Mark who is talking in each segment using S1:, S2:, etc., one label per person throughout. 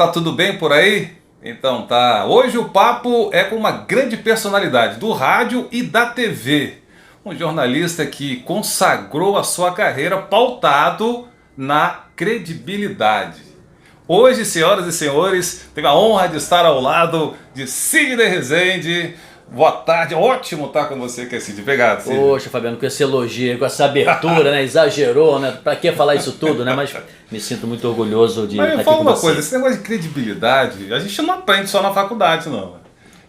S1: Tá tudo bem por aí? Então tá. Hoje o papo é com uma grande personalidade do rádio e da TV. Um jornalista que consagrou a sua carreira pautado na credibilidade. Hoje, senhoras e senhores, tenho a honra de estar ao lado de Sidney Rezende. Boa tarde, ótimo estar com você aqui, Sidney. Obrigado, Sidney.
S2: Poxa, Fabiano, com esse elogio, com essa abertura, né? Exagerou, né? Pra que falar isso tudo, né? Mas me sinto muito orgulhoso de estar aqui com você.
S1: Mas me fala uma coisa, esse negócio de credibilidade, a gente não aprende só na faculdade, não.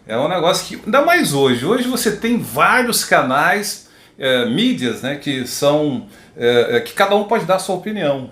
S1: É um negócio que, ainda mais hoje. Hoje você tem vários canais, mídias, né? Que são, que cada um pode dar a sua opinião.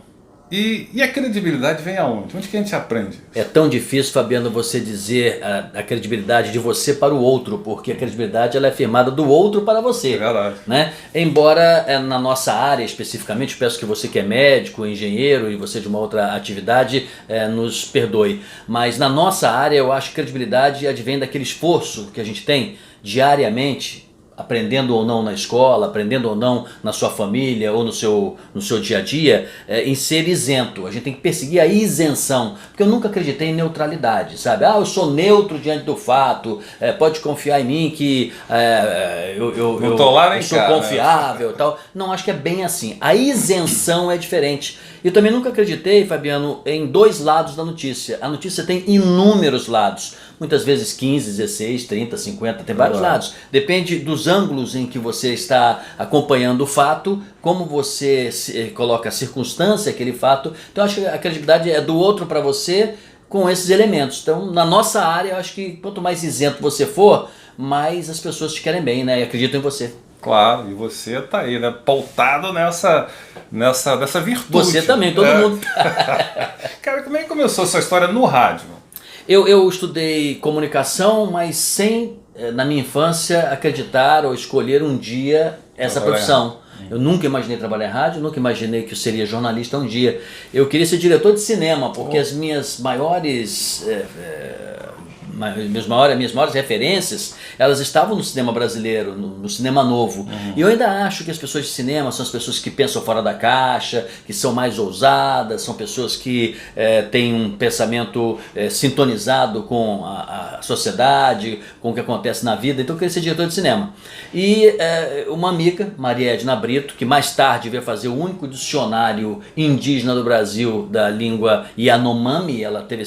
S1: E a credibilidade vem aonde? Onde que a gente aprende?
S2: É tão difícil, Fabiano, você dizer a credibilidade de você para o outro, porque a credibilidade ela é firmada do outro para você.
S1: É verdade.
S2: Né? Embora na nossa área especificamente, peço que você que é médico, engenheiro e você de uma outra atividade nos perdoe, mas na nossa área eu acho que credibilidade advém daquele esforço que a gente tem diariamente, aprendendo ou não na escola, aprendendo ou não na sua família ou no seu dia a dia, em ser isento. A gente tem que perseguir a isenção, porque eu nunca acreditei em neutralidade, sabe? Eu sou neutro diante do fato, pode confiar em mim que eu sou confiável e tal. Não, acho que é bem assim. A isenção é diferente. Eu também nunca acreditei, Fabiano, em dois lados da notícia. A notícia tem inúmeros lados. Muitas vezes 15, 16, 30, 50, tem vários lados. Depende dos ângulos em que você está acompanhando o fato, como você coloca a circunstância, aquele fato. Então eu acho que a credibilidade é do outro para você com esses elementos. Então na nossa área eu acho que quanto mais isento você for, mais as pessoas te querem bem, né? E acreditam em você.
S1: Claro, e você tá aí, né? Pautado nessa virtude.
S2: Você também, todo mundo.
S1: Cara, como é que começou a sua história no rádio?
S2: Eu estudei comunicação, mas sem, na minha infância, acreditar ou escolher um dia essa profissão. Eu nunca imaginei trabalhar em rádio, nunca imaginei que eu seria jornalista um dia. Eu queria ser diretor de cinema, porque as minhas maiores... minhas maiores referências, elas estavam no cinema brasileiro, no cinema novo. E eu ainda acho que as pessoas de cinema são as pessoas que pensam fora da caixa, que são mais ousadas, são pessoas que têm um pensamento sintonizado com a sociedade, com o que acontece na vida. Então eu queria ser diretor de cinema. E uma amiga, Maria Edna Brito, que mais tarde veio fazer o único dicionário indígena do Brasil da língua Yanomami, ela teve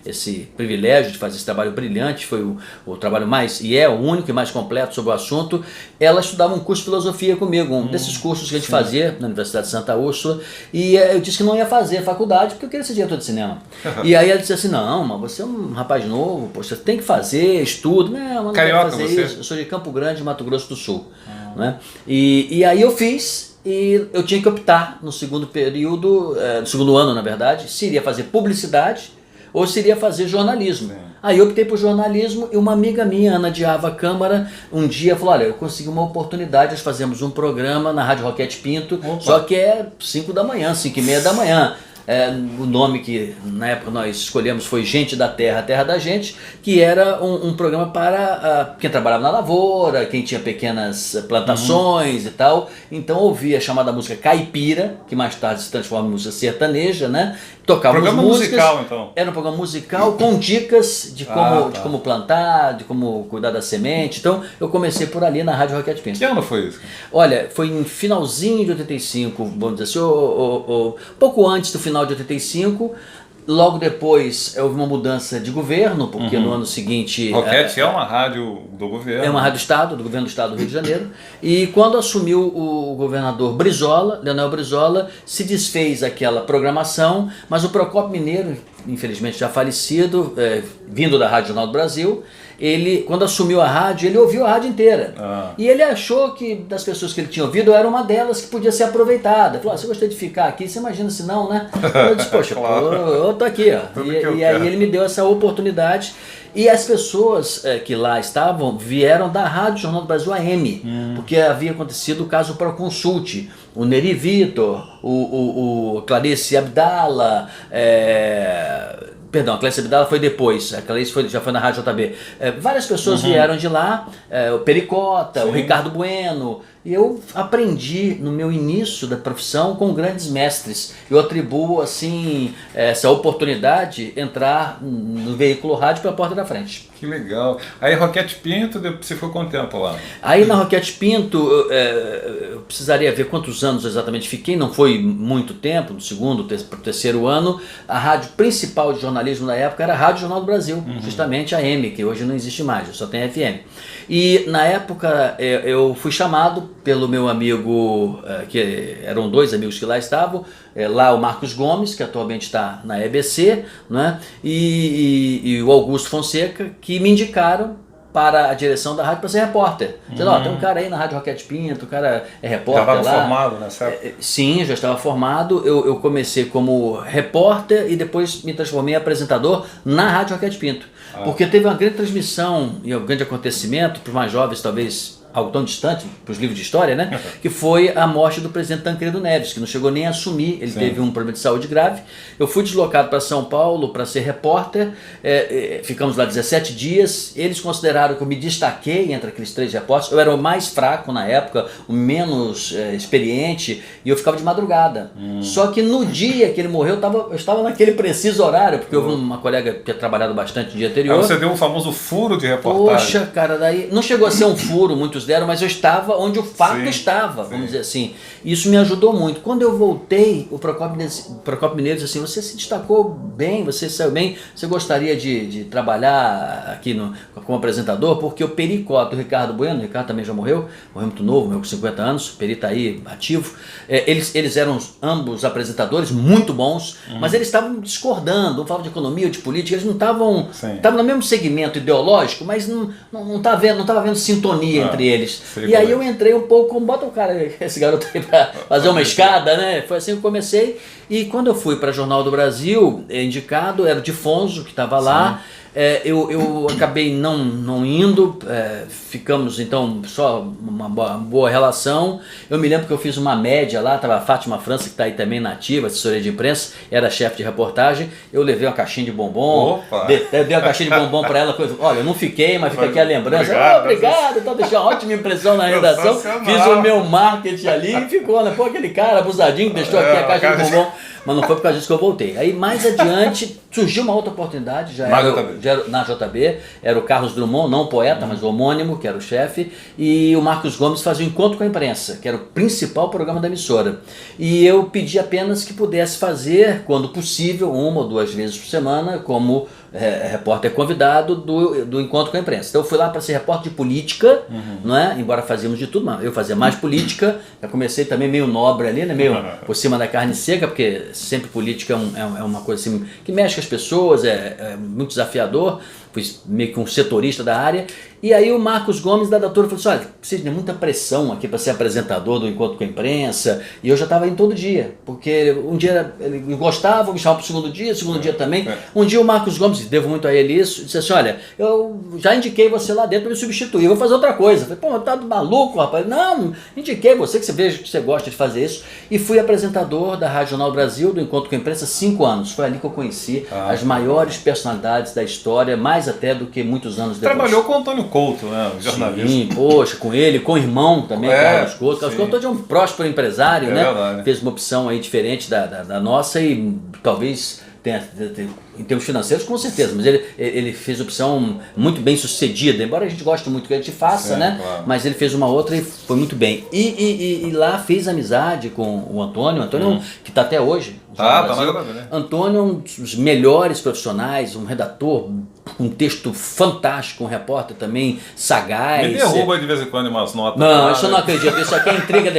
S2: esse privilégio de fazer esse trabalho brilhante, foi o trabalho mais, e é o único e mais completo sobre o assunto. Ela estudava um curso de filosofia comigo, um desses cursos que a gente fazia na Universidade de Santa Úrsula, e eu disse que não ia fazer faculdade porque eu queria ser diretor de cinema. E aí ela disse assim, não, mas você é um rapaz novo, poxa, você tem que fazer, estudo. Não, não quero fazer isso. Eu sou de Campo Grande, Mato Grosso do Sul. Né? E aí eu fiz, e eu tinha que optar no segundo período, no segundo ano na verdade, se iria fazer publicidade ou se iria fazer jornalismo. Aí eu optei por jornalismo e uma amiga minha, Ana Diava Câmara, um dia falou, olha, eu consegui uma oportunidade, nós fazemos um programa na Rádio Roquete Pinto, só que é 5 da manhã, 5:30 da manhã. O nome que na época nós escolhemos foi Gente da Terra, Terra da Gente, que era um programa para quem trabalhava na lavoura, quem tinha pequenas plantações e tal. Então ouvia a chamada música caipira, que mais tarde se transforma em música sertaneja, né? Tocávamos
S1: programa
S2: músicas,
S1: musical, então.
S2: Era um programa musical com dicas de como plantar, de como cuidar da semente. Então eu comecei por ali na Rádio Roquete Pinto.
S1: Que ano foi isso?
S2: Olha, foi em finalzinho de 85, vamos dizer assim, pouco antes do final de 85. Logo depois houve uma mudança de governo, porque no ano seguinte...
S1: Roquete é uma rádio do governo.
S2: É uma rádio do Estado, do governo do Estado do Rio de Janeiro. E quando assumiu o governador Brizola, Leonel Brizola, se desfez aquela programação, mas o Procópio Mineiro, infelizmente já falecido, vindo da Rádio Jornal do Brasil, ele, quando assumiu a rádio, ele ouviu a rádio inteira. E ele achou que das pessoas que ele tinha ouvido, eu era uma delas que podia ser aproveitada. Ele falou, você gostaria de ficar aqui? Você imagina se não, né? Eu disse, poxa, claro. Eu tô aqui. Ó. E aí ele me deu essa oportunidade. E as pessoas que lá estavam vieram da Rádio Jornal do Brasil AM, porque havia acontecido o caso Proconsulte. O Neri Vitor, o Clarice Abdala, Perdão, a Clarice Abdala foi depois, a Clarice já foi na Rádio JB. Várias pessoas vieram de lá, o Pericota, o Ricardo Bueno, E eu aprendi no meu início da profissão com grandes mestres. Eu atribuo assim essa oportunidade entrar no veículo rádio pela porta da frente.
S1: Que legal. Aí Roquete Pinto, você ficou quanto tempo lá?
S2: Aí na Roquete Pinto, eu precisaria ver quantos anos exatamente fiquei, não foi muito tempo, do segundo para o terceiro ano. A rádio principal de jornalismo da época era a Rádio Jornal do Brasil, justamente a AM, que hoje não existe mais, só tem a FM. E na época eu fui chamado pelo meu amigo, que eram dois amigos que lá estavam, lá o Marcos Gomes, que atualmente está na EBC, né? E o Augusto Fonseca, que me indicaram para a direção da rádio para ser repórter. Dizendo, ó, tem um cara aí na Rádio Roquete Pinto, o cara é repórter lá. Já
S1: estava formado nessa época?
S2: Sim, já estava formado. Eu comecei como repórter e depois me transformei em apresentador na Rádio Roquete Pinto. Porque teve uma grande transmissão e um grande acontecimento, para os mais jovens talvez algo tão distante, para os livros de história, né? Que foi a morte do presidente Tancredo Neves, que não chegou nem a assumir, ele teve um problema de saúde grave. Eu fui deslocado para São Paulo para ser repórter, ficamos lá 17 dias, eles consideraram que eu me destaquei entre aqueles 3 repórteres, eu era o mais fraco na época, o menos experiente, e eu ficava de madrugada. Só que no dia que ele morreu, eu estava naquele preciso horário, porque houve uma colega que tinha trabalhado bastante no dia anterior.
S1: Aí você deu o famoso furo de reportagem.
S2: Poxa, cara, daí não chegou a ser um furo, muitos deram, mas eu estava onde o fato estava, vamos dizer assim. Isso me ajudou muito. Quando eu voltei, o Procópio Mineiro disse assim, você se destacou bem, você saiu bem, você gostaria de trabalhar aqui como apresentador? Porque o Pericó, o Ricardo Bueno, o Ricardo também já morreu muito novo, morreu com 50 anos, o Peri está aí ativo, eles eram ambos apresentadores muito bons, mas eles estavam discordando, um falava de economia ou de política, eles não estavam no mesmo segmento ideológico, mas não estava havendo sintonia entre eles. E aí eu entrei um pouco como, bota o cara, esse garoto aí pra fazer uma escada, né? Foi assim que eu comecei. E quando eu fui para Jornal do Brasil, indicado, era o Difonso que estava lá. Eu acabei não indo, ficamos então só uma boa relação. Eu me lembro que eu fiz uma média lá, estava a Fátima França, que está aí também nativa, assessoria de imprensa, era chefe de reportagem. Eu levei uma caixinha de bombom, dei uma caixinha de bombom para ela. Olha, eu não fiquei, mas fica aqui a lembrança. Obrigado, então deixei uma ótima impressão na redação. Fiz o meu marketing ali e ficou, né? Pô, aquele cara abusadinho que deixou aqui a caixa de bombom. Mas não foi por causa disso que eu voltei. Aí mais adiante surgiu uma outra oportunidade, já era na JB, era o Carlos Drummond, não o poeta, mas o homônimo, que era o chefe, e o Marcos Gomes fazia o Encontro com a Imprensa, que era o principal programa da emissora. E eu pedi apenas que pudesse fazer, quando possível, 1 ou 2 vezes por semana, como repórter convidado do Encontro com a Imprensa. Então eu fui lá para ser repórter de política, não é? Embora fazíamos de tudo, mas eu fazia mais política. Eu comecei também meio nobre ali, né? Meio por cima da carne seca, porque sempre política é uma coisa assim, que mexe com as pessoas, é muito desafiador. Fui meio que um setorista da área. E aí o Marcos Gomes da Datura falou assim, olha, precisa de muita pressão aqui para ser apresentador do Encontro com a Imprensa. E eu já estava indo todo dia, porque um dia ele gostava, me chamava para o segundo dia também. Um dia o Marcos Gomes, devo muito a ele isso, disse assim, olha, eu já indiquei você lá dentro para me substituir, eu vou fazer outra coisa. Eu falei, pô, tá maluco, rapaz? Não, indiquei você, que você veja que você gosta de fazer isso. E fui apresentador da Rádio Jornal Brasil, do Encontro com a Imprensa, 5 anos. Foi ali que eu conheci as maiores personalidades da história, mais até do que muitos anos depois.
S1: Trabalhou com o Antônio Couto, né, o jornalista.
S2: Sim, poxa, com ele, com o irmão também, Carlos Couto. Carlos Couto é um próspero empresário, né? Verdade. Fez uma opção aí diferente da nossa e talvez tenha em termos financeiros, com certeza, mas ele fez opção muito bem sucedida, embora a gente goste muito que a gente faça, né? Claro. Mas ele fez uma outra e foi muito bem. E lá fez amizade com o Antônio, que está até hoje.
S1: Tá na Brasil, né?
S2: Antônio é um dos melhores profissionais, um redator, um texto fantástico, um repórter também sagaz.
S1: Me derruba de vez em quando umas notas.
S2: Não, isso eu não acredito, isso aqui é intriga.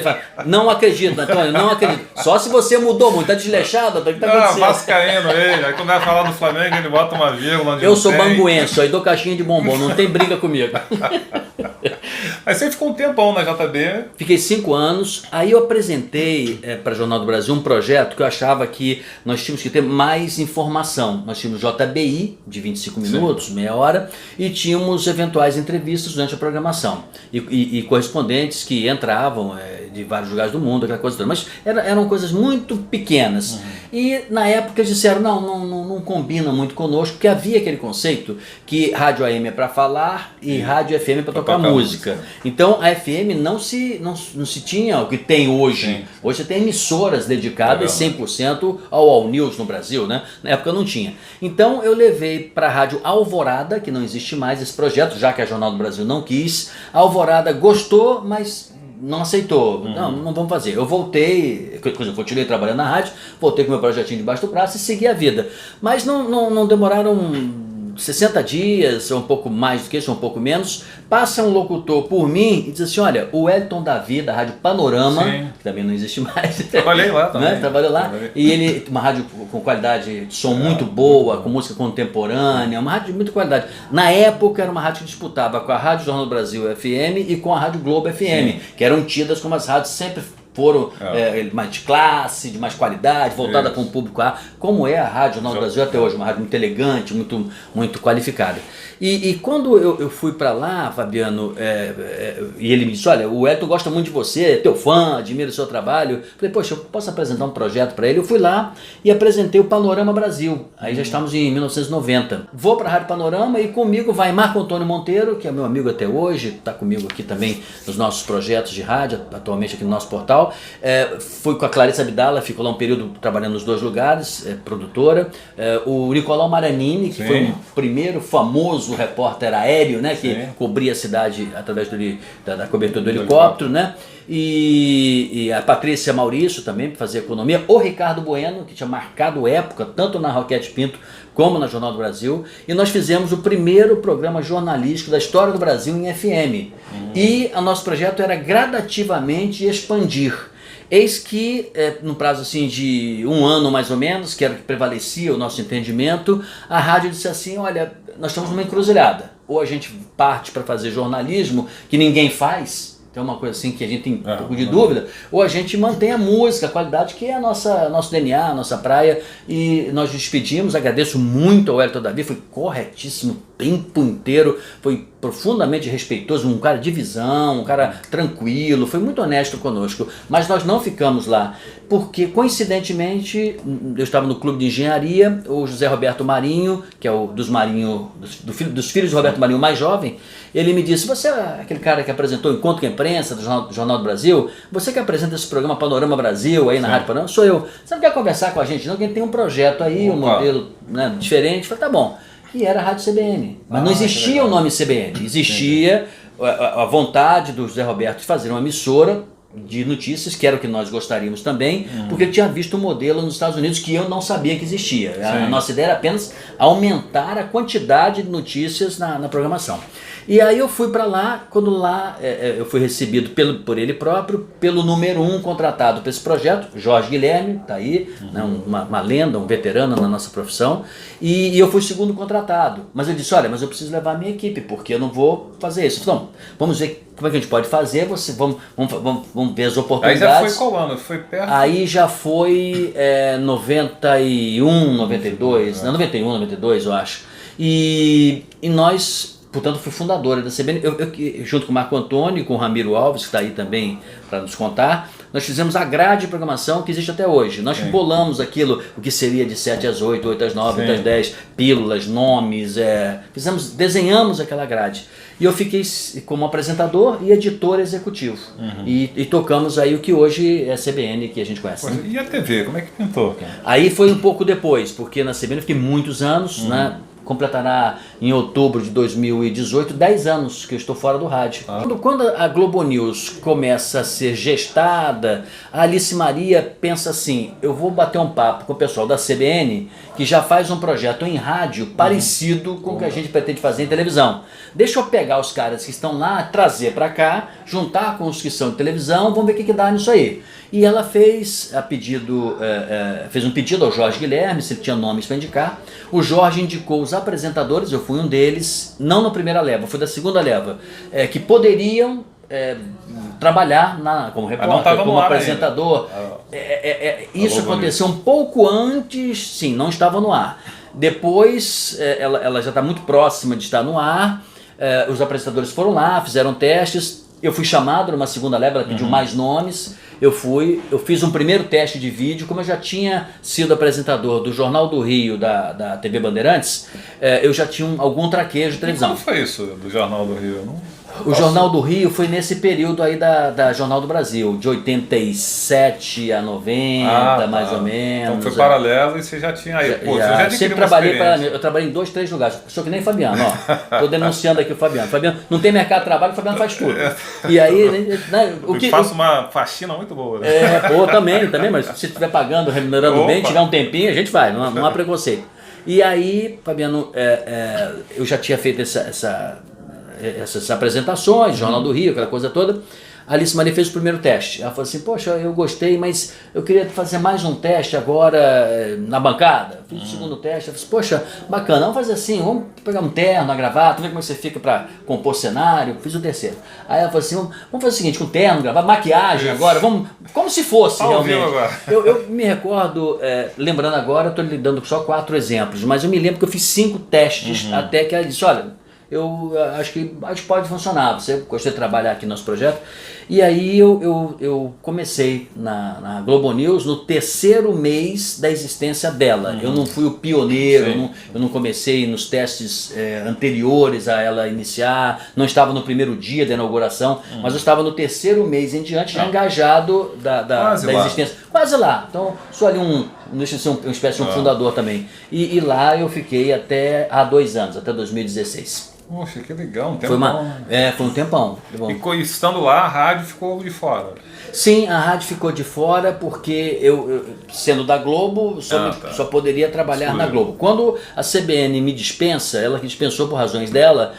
S2: Não acredito, Antônio, não acredito. Só se você mudou muito, tá desleixado, o que tá acontecendo?
S1: Vascaíno ele, aí quando vai falar do Flamengo ele bota uma vírgula onde
S2: eu sou banguense, aí dou caixinha de bombom, não tem briga comigo.
S1: Aí você ficou um tempão na JB.
S2: Fiquei 5 anos, aí eu apresentei para o Jornal do Brasil um projeto que eu achava que nós tínhamos que ter mais informação. Nós tínhamos JBI, de 25 minutos, meia hora, e tínhamos eventuais entrevistas durante a programação. E correspondentes que entravam de vários lugares do mundo, aquela coisa toda. Mas eram coisas muito pequenas. E na época eles disseram, não combina muito conosco, porque havia aquele conceito que rádio AM é para falar e rádio FM é para tocar música. Então a FM não se tinha o que tem hoje. Sim. Hoje você tem emissoras dedicadas 100% ao All News no Brasil, né? Na época não tinha. Então eu levei para a Rádio Alvorada, que não existe mais esse projeto, já que a Jornal do Brasil não quis. A Alvorada gostou, mas não aceitou. Não vamos fazer. Eu voltei, eu continuei trabalhando na rádio, voltei com meu projetinho debaixo do braço e segui a vida. Mas não demoraram 60 dias, ou um pouco mais do que isso, ou um pouco menos, passa um locutor por mim e diz assim, olha, o Wellington Davi, da Rádio Panorama, que também não existe mais.
S1: Trabalhei lá também.
S2: Né? Trabalhei lá. E ele, uma rádio com qualidade de som muito boa, com música contemporânea, uma rádio de muita qualidade. Na época era uma rádio que disputava com a Rádio Jornal do Brasil FM e com a Rádio Globo FM, que eram tidas como as rádios sempre foram mais de classe, de mais qualidade, voltada para um público A, como é a Rádio Jornal do Brasil até hoje, uma rádio muito elegante, muito qualificada. E quando eu fui para lá, Fabiano, e ele me disse, olha, o Wellington gosta muito de você, é teu fã, admira o seu trabalho. Falei, poxa, eu posso apresentar um projeto para ele? Eu fui lá e apresentei o Panorama Brasil. Aí já estamos em 1990. Vou para a Rádio Panorama e comigo vai Marco Antônio Monteiro, que é meu amigo até hoje, está comigo aqui também nos nossos projetos de rádio, atualmente aqui no nosso portal. Fui com a Clarissa Abdala, ficou lá um período trabalhando nos dois lugares, produtora. O Nicolau Maranini, que foi o primeiro famoso repórter aéreo, né, que cobria a cidade através da cobertura do helicóptero, né? E a Patrícia Maurício também, para fazer economia. O Ricardo Bueno, que tinha marcado época, tanto na Roquete Pinto como na Jornal do Brasil. E nós fizemos o primeiro programa jornalístico da história do Brasil em FM. E o nosso projeto era gradativamente expandir. Eis que, no prazo assim, de um ano mais ou menos, que era o que prevalecia o nosso entendimento, a rádio disse assim, olha, nós estamos numa encruzilhada. Ou a gente parte para fazer jornalismo, que ninguém faz, tem uma coisa assim que a gente tem um pouco de dúvida, ou a gente mantém a música, a qualidade que é nosso DNA, a nossa praia, e nós despedimos. Agradeço muito ao Wellington Davi, foi corretíssimo o tempo inteiro, foi profundamente respeitoso, um cara de visão, um cara tranquilo, foi muito honesto conosco, mas nós não ficamos lá, porque coincidentemente eu estava no clube de engenharia, o José Roberto Marinho, que é o dos Marinho, dos filhos de Roberto Marinho mais jovem, ele me disse, você é aquele cara que apresentou o Encontro com a Imprensa do Jornal do Brasil, você que apresenta esse programa Panorama Brasil aí na Rádio Panorama, sou eu, você não quer conversar com a gente não, que a gente tem um projeto aí, um modelo, né, diferente. Eu falei, tá bom. E era a Rádio CBN. Mas não existia o nome CBN. Existia a vontade do José Roberto de fazer uma emissora de notícias, que era o que nós gostaríamos também, porque ele tinha visto um modelo nos Estados Unidos que eu não sabia que existia. A nossa ideia era apenas aumentar a quantidade de notícias na programação. E aí eu fui para lá, quando lá eu fui recebido por ele próprio, pelo número 1 contratado para esse projeto, Jorge Guilherme, está aí, né, uma lenda, um veterano na nossa profissão, e eu fui segundo contratado. Mas ele disse, olha, mas eu preciso levar a minha equipe, porque eu não vou fazer isso. Então, vamos ver como é que a gente pode fazer, vamos ver as oportunidades.
S1: Aí já foi qual ano? Foi perto?
S2: Aí já foi 91, 92, 91, 92 eu acho. E nós... Portanto, fui fundadora da CBN, eu, junto com o Marco Antônio e com o Ramiro Alves, que está aí também para nos contar, nós fizemos a grade de programação que existe até hoje. Nós bolamos aquilo, o que seria de 7 às 8, 8 às 9, 8 às 10, pílulas, nomes, desenhamos aquela grade. E eu fiquei como apresentador e editor executivo. E tocamos aí o que hoje é a CBN, que a gente conhece.
S1: Né? E a TV, como é que pintou?
S2: Aí foi um pouco depois, porque na CBN eu fiquei muitos anos, né? Completará em outubro de 2018 10 anos que eu estou fora do rádio. Quando a Globo News começa a ser gestada, a Alice Maria pensa assim, eu vou bater um papo com o pessoal da CBN, que já faz um projeto em rádio parecido com o que a gente pretende fazer em televisão. Deixa eu pegar os caras que estão lá, trazer para cá, juntar com os que são de televisão, vamos ver o que dá nisso aí. E ela fez um pedido ao Jorge Guilherme, se ele tinha nomes para indicar. O Jorge indicou os apresentadores, eu fui um deles, não na primeira leva, fui da segunda leva, que poderiam trabalhar como repórter, como apresentador. Isso aconteceu um pouco antes, sim, não estava no ar. Depois, ela já está muito próxima de estar no ar, os apresentadores foram lá, fizeram testes. eu fui chamado numa segunda leva, ela pediu mais nomes, eu fiz um primeiro teste de vídeo, como eu já tinha sido apresentador do Jornal do Rio, da TV Bandeirantes, eu já tinha algum traquejo de televisão.
S1: Como foi isso do Jornal do Rio?
S2: O Jornal do Rio foi nesse período aí da Jornal do Brasil, de 87 a 90, mais ou menos.
S1: Então foi paralelo e você já tinha aí. Pô, você já adquiriu
S2: sempre trabalhei eu trabalhei em 2, 3 lugares. Sou que nem Fabiano, ó. Tô denunciando aqui o Fabiano. Fabiano não tem mercado de trabalho, o Fabiano faz tudo. E aí, né,
S1: eu faço uma faxina muito boa. Né?
S2: Também, mas se estiver pagando, remunerando bem, tiver um tempinho, a gente vai, não há preconceito. E aí, Fabiano, eu já tinha feito essas apresentações, Jornal do Rio, aquela coisa toda. A Alice Maria fez o primeiro teste. Ela falou assim, poxa, eu gostei, mas eu queria fazer mais um teste agora na bancada. Fiz o segundo teste. Ela falou assim, poxa, bacana, vamos fazer assim, vamos pegar um terno, uma gravata, ver como é que você fica para compor cenário. Fiz o terceiro. Aí ela falou assim, vamos fazer o seguinte, com terno, gravata, maquiagem agora, vamos, como se fosse realmente. Eu me recordo, lembrando agora, eu estou lhe dando só 4 exemplos, mas eu me lembro que eu fiz 5 testes até que ela disse, olha, eu acho que pode funcionar, você gostou de trabalhar aqui no nosso projeto. E aí eu comecei na Globo News no 3º mês da existência dela. Eu não fui o pioneiro, eu não comecei nos testes anteriores a ela iniciar, não estava no primeiro dia da inauguração, mas eu estava no 3º mês em diante, já engajado da existência. Quase lá. Então sou ali não deixa de ser uma espécie de um fundador também. E lá eu fiquei há 2 anos, até 2016.
S1: Poxa, que legal, um tempão.
S2: Foi um tempão.
S1: E estando lá, a rádio ficou de fora?
S2: Sim, a rádio ficou de fora porque eu sendo da Globo, só poderia trabalhar na Globo. Quando a CBN me dispensa, ela que dispensou por razões dela,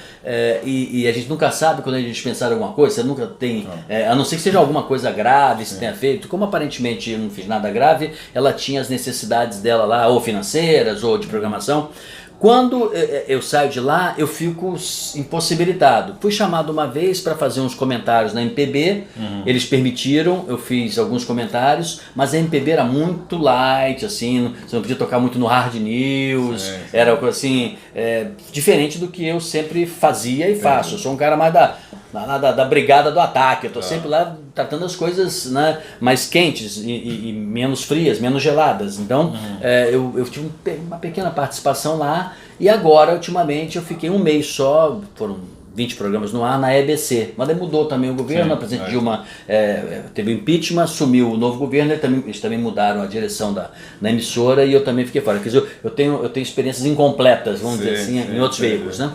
S2: e a gente nunca sabe quando a gente dispensar alguma coisa, você nunca tem, a não ser que seja alguma coisa grave, se tenha feito, como aparentemente eu não fiz nada grave, ela tinha as necessidades dela lá, ou financeiras, ou de programação. Quando eu saio de lá, eu fico impossibilitado. Fui chamado uma vez para fazer uns comentários na MPB, eles permitiram, eu fiz alguns comentários, mas a MPB era muito light, assim, você não podia tocar muito no hard news, era assim, diferente do que eu sempre fazia e faço. Eu sou um cara mais da brigada do ataque, eu estou sempre lá tratando as coisas, né, mais quentes e menos frias, menos geladas. Então, eu tive uma pequena participação lá. E agora, ultimamente, eu fiquei um mês só, foram 20 programas no ar, na EBC. Mas aí mudou também o governo, a presidente Dilma teve impeachment, assumiu o novo governo, eles também mudaram a direção da emissora e eu também fiquei fora. Quer dizer, eu tenho experiências incompletas, vamos dizer assim, em outros veículos, né?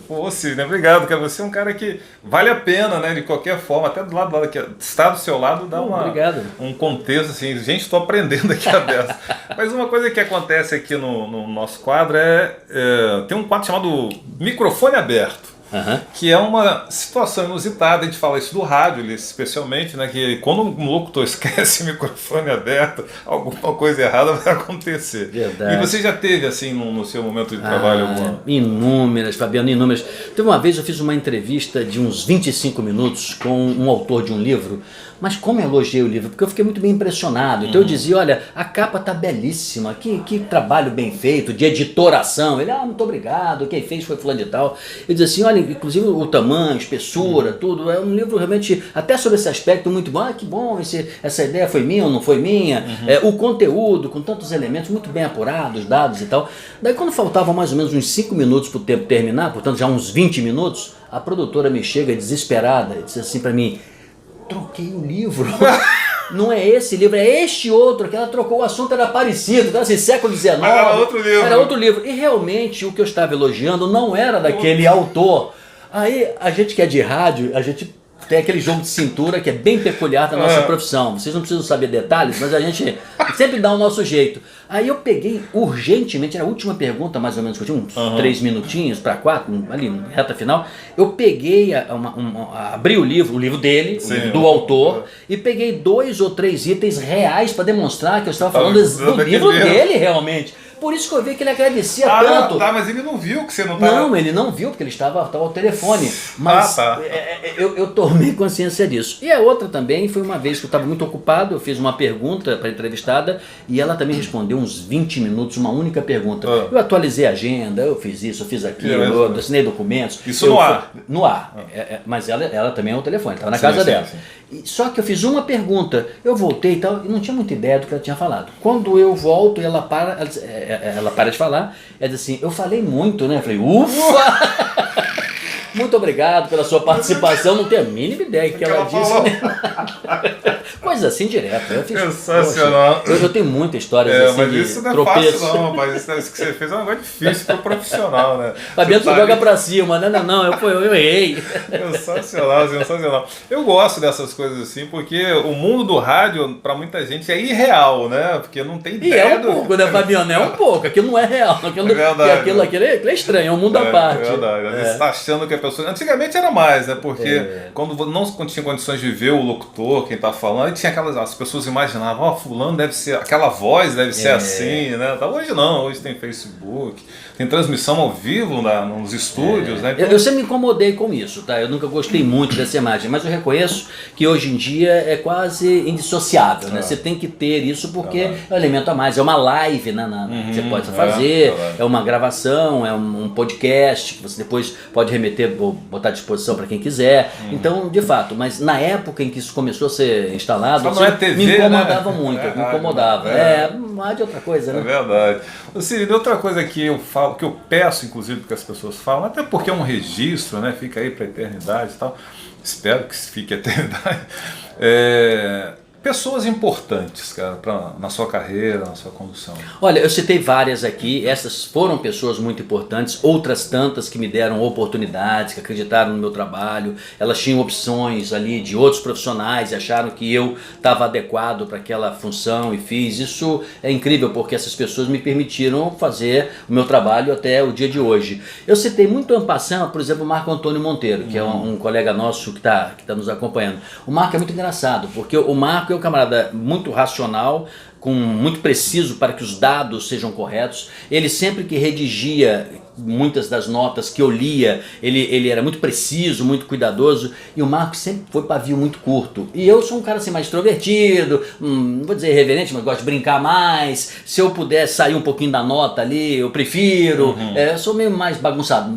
S1: Pô, Sidney, obrigado, porque você é um cara que vale a pena, né, de qualquer forma, até do lado aqui, estar do seu lado dá um contexto, assim, gente, estou aprendendo aqui a dessa. Mas uma coisa que acontece aqui no nosso quadro tem um quadro chamado Microfone Aberto. Que é uma situação inusitada, a gente fala isso do rádio, especialmente, né, que quando um locutor esquece o microfone aberto, alguma coisa errada vai acontecer.
S2: Verdade.
S1: E você já teve, assim, no seu momento de trabalho alguma?
S2: Inúmeras, Fabiano, inúmeras. Teve uma vez eu fiz uma entrevista de uns 25 minutos com um autor de um livro, mas como eu elogiei o livro, porque eu fiquei muito bem impressionado. Então eu dizia, olha, a capa tá belíssima, que trabalho bem feito, de editoração. Ele, muito obrigado, quem fez foi fulano de tal. Eu dizia assim, olha, inclusive o tamanho, espessura, tudo, é um livro realmente, até sobre esse aspecto, muito bom. Que bom, essa ideia foi minha ou não foi minha. O conteúdo, com tantos elementos, muito bem apurados, dados e tal. Daí quando faltavam mais ou menos uns 5 minutos para o tempo terminar, portanto já uns 20 minutos, a produtora me chega desesperada e disse assim para mim, troquei o livro. Não é esse livro, é este outro, que ela trocou, o assunto era parecido, então assim, século XIX.
S1: Era outro livro.
S2: Era outro livro. E realmente o que eu estava elogiando não era daquele autor. Aí a gente que é de rádio, a gente tem aquele jogo de cintura que é bem peculiar da nossa profissão. Vocês não precisam saber detalhes, mas a gente sempre dá o nosso jeito. Aí eu peguei urgentemente, era a última pergunta, mais ou menos, que eu tinha uns 3 minutinhos para 4, ali, reta final. Eu peguei, abri o livro dele, o livro do autor, e peguei 2 ou 3 itens reais para demonstrar que eu estava falando do livro dele realmente. Por isso que eu vi que ele agradecia tanto.
S1: Tá, mas ele não viu que você não estava...
S2: Não, ele não viu, porque ele estava ao telefone. Mas eu tomei consciência disso. E a outra também foi uma vez que eu estava muito ocupado, eu fiz uma pergunta para a entrevistada e ela também respondeu uns 20 minutos, uma única pergunta. Eu atualizei a agenda, eu fiz isso, eu fiz aquilo, eu assinei documentos.
S1: Isso no ar?
S2: No ar. Mas ela também é o telefone, estava na casa dela. Sim. Só que eu fiz uma pergunta, eu voltei e tal, e não tinha muita ideia do que ela tinha falado. Quando eu volto e ela para de falar, ela diz assim, eu falei muito, né? Eu falei, ufa! Muito obrigado pela sua participação, não tenho a mínima ideia que ela disse. Coisa assim direto.
S1: Sensacional.
S2: Eu tenho muitas histórias assim
S1: mas
S2: de
S1: isso não é
S2: tropeço.
S1: fácil não, mas isso que você fez é um negócio difícil para o profissional, né?
S2: Fabiano joga pra cima, não, eu errei.
S1: Sensacional. Eu gosto dessas coisas assim, porque o mundo do rádio, para muita gente, é irreal, né? Porque não tem ideia.
S2: E é um pouco, né, Fabiano? É um pouco. Aquilo não é real. Aquilo é estranho, é um mundo à parte.
S1: É verdade. Às vezes você está achando que a pessoa... Antigamente era mais, né? Porque quando não tinha condições de ver o locutor, quem tá falando, tinha as pessoas imaginavam, fulano deve ser, aquela voz deve ser assim, né? Hoje não, hoje tem Facebook, tem transmissão ao vivo nos estúdios, né? Então...
S2: Eu sempre me incomodei com isso, tá? Eu nunca gostei muito dessa imagem, mas eu reconheço que hoje em dia é quase indissociável, né? Você tem que ter isso porque é um elemento a mais, é uma live, né? Que você pode fazer, é uma gravação, é um podcast que você depois pode remeter, botar à disposição para quem quiser. Então, de fato, mas na época em que isso começou a ser instalado,
S1: TV,
S2: me incomodava muito, me incomodava. Rádio é outra coisa, né?
S1: É verdade. Outra coisa que eu falo, que eu peço, inclusive, que as pessoas falam, até porque é um registro, né? Fica aí para a eternidade e tal. Espero que fique a eternidade. Pessoas importantes, cara, na sua carreira, na sua condução.
S2: Olha, eu citei várias aqui, essas foram pessoas muito importantes, outras tantas que me deram oportunidades, que acreditaram no meu trabalho, elas tinham opções ali de outros profissionais e acharam que eu estava adequado para aquela função e fiz. Isso é incrível porque essas pessoas me permitiram fazer o meu trabalho até o dia de hoje. Eu citei muito en passant, por exemplo, o Marco Antônio Monteiro, que é um colega nosso que tá nos acompanhando. O Marco é muito engraçado, porque o Marco é um camarada muito racional, muito preciso para que os dados sejam corretos. Ele sempre que redigia muitas das notas que eu lia, ele era muito preciso, muito cuidadoso, e o Marco sempre foi pavio muito curto. E eu sou um cara assim mais extrovertido, não vou dizer irreverente, mas gosto de brincar mais. Se eu puder sair um pouquinho da nota ali, eu prefiro. Eu sou meio mais bagunçado.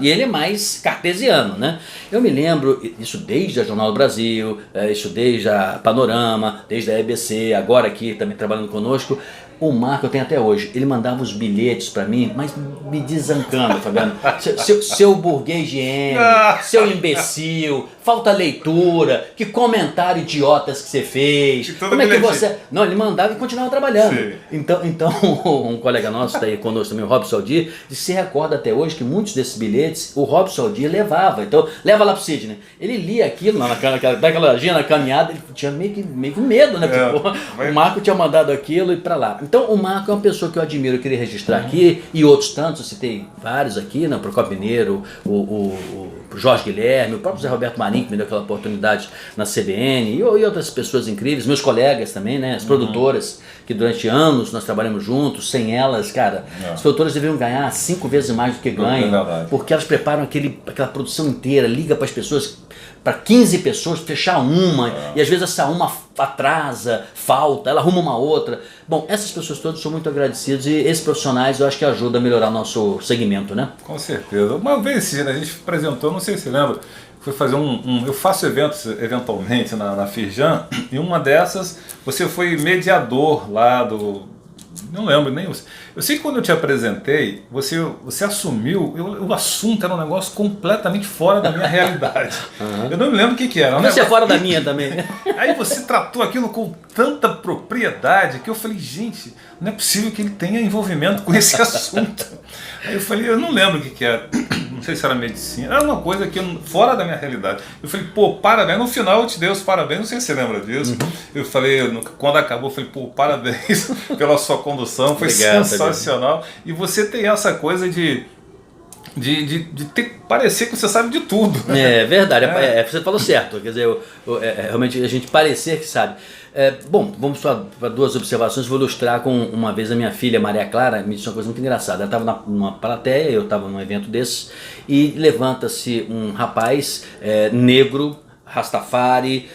S2: E ele é mais cartesiano, né? Eu me lembro, isso desde a Jornal do Brasil, isso desde a Panorama, desde a EBC, agora aqui também trabalhando conosco. O Marco eu tenho até hoje, ele mandava os bilhetes pra mim, mas me desancando, Fabiano. Seu burguês de M, seu imbecil, falta leitura, que comentário idiotas que você fez. Como é que você... Não, ele mandava e continuava trabalhando. Então, um colega nosso está aí conosco também, o Robson Aldir, se recorda até hoje que muitos desses bilhetes o Robson Aldir levava. Então, leva lá pro Sidney. Ele lia aquilo naquela caminhada, ele tinha meio que medo, né? Porque, o Marco tinha mandado aquilo e pra lá. Então o Marco é uma pessoa que eu admiro, eu queria registrar aqui, e outros tantos, eu citei vários aqui, né? O Procopio Mineiro, o Jorge Guilherme, o próprio Zé Roberto Marinho, que me deu aquela oportunidade na CBN, e outras pessoas incríveis, meus colegas também, né? As produtoras, que durante anos nós trabalhamos juntos, sem elas, cara, as produtoras deveriam ganhar 5 vezes mais do que ganham, porque elas preparam aquela produção inteira, liga para as pessoas, para 15 pessoas, fechar uma, e às vezes essa uma atrasa, falta, ela arruma uma outra. Bom, essas pessoas todas são muito agradecidas, e esses profissionais eu acho que ajudam a melhorar o nosso segmento, né?
S1: Com certeza. Uma vez a gente apresentou, não sei se você lembra, foi fazer eu faço eventos eventualmente na Firjan, e uma dessas você foi mediador lá não lembro nem você. Eu sei que quando eu te apresentei, você assumiu, o assunto era um negócio completamente fora da minha realidade. Eu não me lembro o que era.
S2: Você é fora da minha também.
S1: Aí você tratou aquilo com tanta propriedade que eu falei, gente, não é possível que ele tenha envolvimento com esse assunto. Aí eu falei, eu não lembro o que era. Não sei se era medicina, era uma coisa que fora da minha realidade. Eu falei, parabéns. No final eu te dei os parabéns, não sei se você lembra disso. Eu falei, quando acabou, eu falei, parabéns pela sua condução, foi sensacional. E você tem essa coisa de parecer que você sabe de tudo.
S2: É verdade, você falou certo. Quer dizer, realmente a gente parecer que sabe. Bom, vamos para duas observações. Vou ilustrar com uma vez a minha filha Maria Clara me disse uma coisa muito engraçada. Ela estava numa plateia, eu estava num evento desses, e levanta-se um rapaz negro, Rastafari,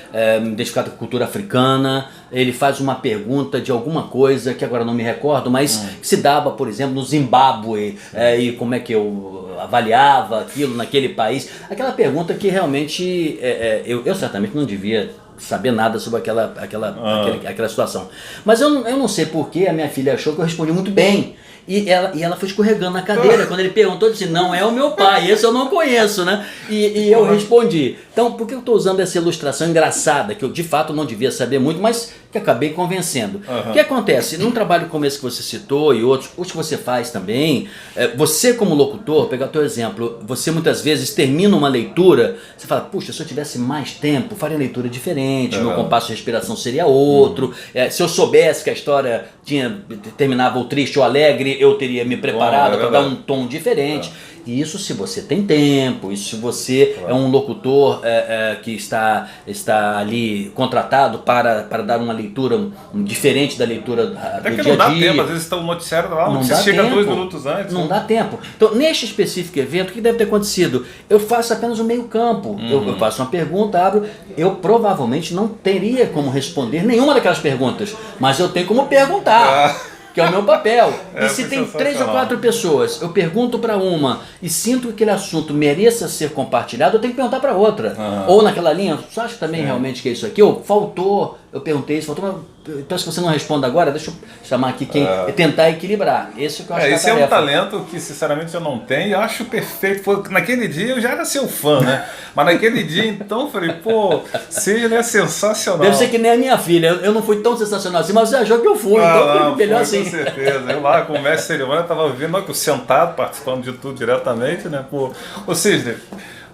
S2: identificado com a cultura africana. Ele faz uma pergunta de alguma coisa que agora não me recordo, mas que se dava, por exemplo, no Zimbábue, e como é que eu avaliava aquilo naquele país. Aquela pergunta que realmente eu certamente não devia saber nada sobre aquela situação. Mas eu não sei por que a minha filha achou que eu respondi muito bem. E ela foi escorregando na cadeira. Quando ele perguntou, eu disse, não é o meu pai, esse eu não conheço, né? E eu respondi. Então, por que eu estou usando essa ilustração engraçada, que eu de fato não devia saber muito, mas que acabei convencendo? O que acontece? Num trabalho como esse que você citou e outros que você faz também, você como locutor, pegar o teu exemplo, você muitas vezes termina uma leitura, você fala, puxa, se eu tivesse mais tempo, faria leitura diferente, meu compasso de respiração seria outro, se eu soubesse que a história terminava ou triste ou alegre, eu teria me preparado para dar um tom diferente. E isso se você tem tempo, isso se você é um locutor que está ali contratado para dar uma leitura diferente da leitura do dia a dia.
S1: Até que não dá tempo, às vezes está o noticiário lá, você chega 2 minutos antes.
S2: Não dá tempo. Então, neste específico evento, o que deve ter acontecido? Eu faço apenas o meio campo. Eu faço uma pergunta, abro, eu provavelmente não teria como responder nenhuma daquelas perguntas, mas eu tenho como perguntar. Que é o meu papel. E se tem 3 ou 4 pessoas, eu pergunto para uma e sinto que aquele assunto mereça ser compartilhado, eu tenho que perguntar para outra. Ou naquela linha, você acha também realmente que é isso aqui? Ou faltou, eu perguntei isso, faltou, mas peço que você não responda agora, deixa eu chamar aqui quem tentar equilibrar. Esse que eu acho que é a tarefa.
S1: Esse é um talento que sinceramente eu não tenho e acho perfeito. Naquele dia eu já era seu fã, né? Mas naquele dia então eu falei, pô, Sidney é sensacional.
S2: Deve ser que nem a minha filha, eu não fui tão sensacional assim, mas você achou que eu fui, então foi melhor assim.
S1: Com certeza, eu lá com o mestre cerimônia estava vendo que eu sentado, participando de tudo diretamente, né? Pô, ô Sidney,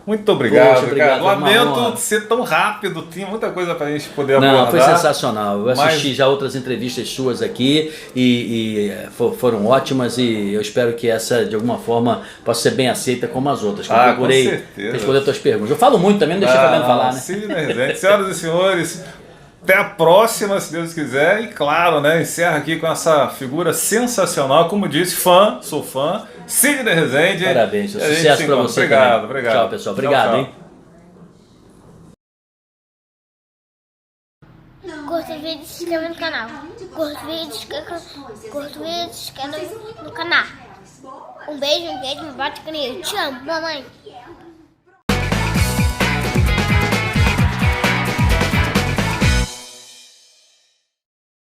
S1: muito obrigado, cara. Lamento ser tão rápido, tinha muita coisa pra gente poder abordar.
S2: Não, foi sensacional. Eu assisti já outras entrevistas suas aqui e foram ótimas e eu espero que essa, de alguma forma, possa ser bem aceita como as outras. Eu procurei responder as tuas perguntas. Eu falo muito também, não deixei Fabiano falar, né?
S1: Sim, né? Senhoras e senhores, até a próxima, se Deus quiser. E claro, né, encerra aqui com essa figura sensacional. Como disse, sou fã. Sidney Rezende.
S2: Parabéns, sucesso para você.
S1: Obrigado.
S2: Tchau, pessoal. Obrigado,
S1: tchau.
S2: hein?
S3: Curta o vídeo e se inscreva no canal. Curta o vídeo e se inscreva no canal. Um beijo, bate carinho. Te amo, mamãe.